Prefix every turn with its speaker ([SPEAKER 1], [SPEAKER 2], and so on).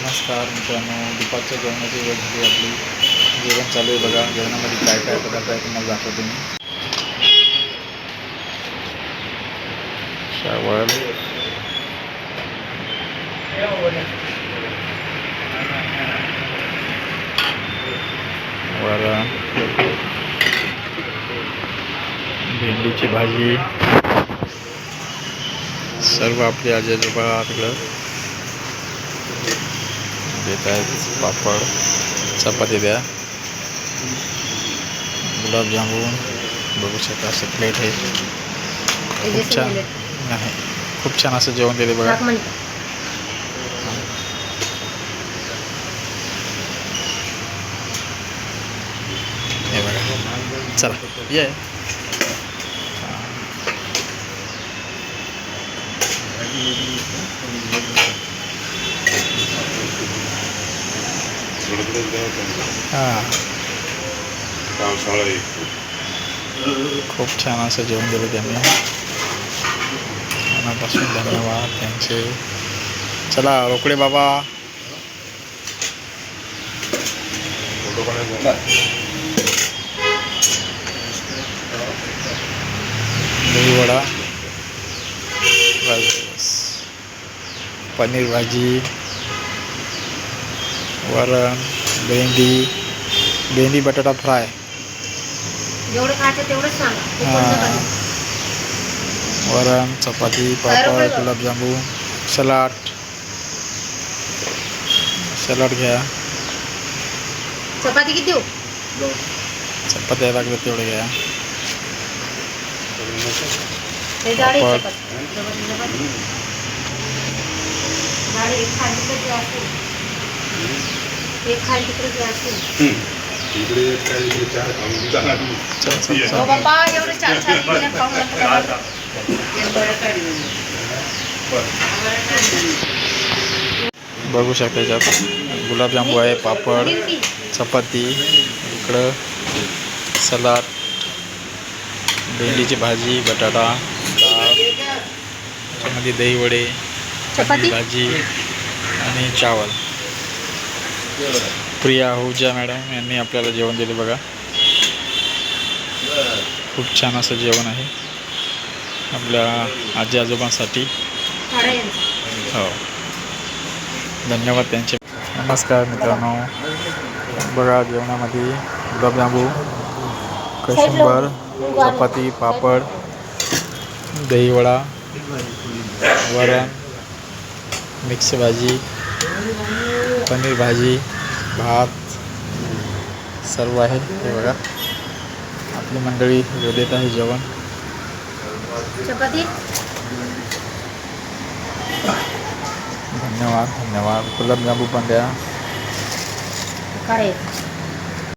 [SPEAKER 1] नमस्कार मित्रांनो, दुपारच्या जेवणाची वेळ झाली आपली. जेवण चालू आहे बघा. जेवणामध्ये काय काय पदार्थ आहे तुम्हाला दाखवतो मी. चावल, वरण, भेंडीची भाजी, सर्व आपले आजी आजोबा तिकडं देत आहेत. पापड, चपाती द्या, गुलाबजामुन बघू शकता. असं प्लेट आहे. खूप छान आहे. खूप छान असं जेवण देते बघा. हे बघा, चला ये. खूप छान असं जेवण दिलं त्यांनी. मनापासून धन्यवाद त्यांचे. चला रोकडे बाबा. दहीवडा, पनीर भाजी, वरण, भेंडी बटाटा फ्राय.
[SPEAKER 2] जेवढं खायचं तेवढंच सांगा.
[SPEAKER 1] वरण, चपाती, पापड, गुलाबजामुन, सलाड घ्या.
[SPEAKER 2] चपाती किती देऊ?
[SPEAKER 1] चपात्या लागलं तेवढं घ्या. पापड, बघू शकता. याच्यात गुलाबजामू आहे, पापड, चपाती, इकडं सलाड, भेंडीची भाजी, बटाटा, डाळ, त्याच्यामध्ये दहीवडे, पनीर भाजी आणि चावल. प्रिया आहुजा मॅडम यांनी आपल्याला जेवण दिले बघा. खूप छान असं जेवण आहे आपल्या आजी आजोबांसाठी. हो, धन्यवाद त्यांचे. नमस्कार मित्रांनो, बघा जेवणामध्ये गुलाबजामू, कचुंबर, चपाती, पापड, दहीवडा, वरण, मिक्स भाजी, पनीर भाजी, भात सर्व आहे. हे बघा आपली मंडळी देत आहे जेवण.
[SPEAKER 2] चपाती.
[SPEAKER 1] धन्यवाद. गुलाबजामू पण द्या.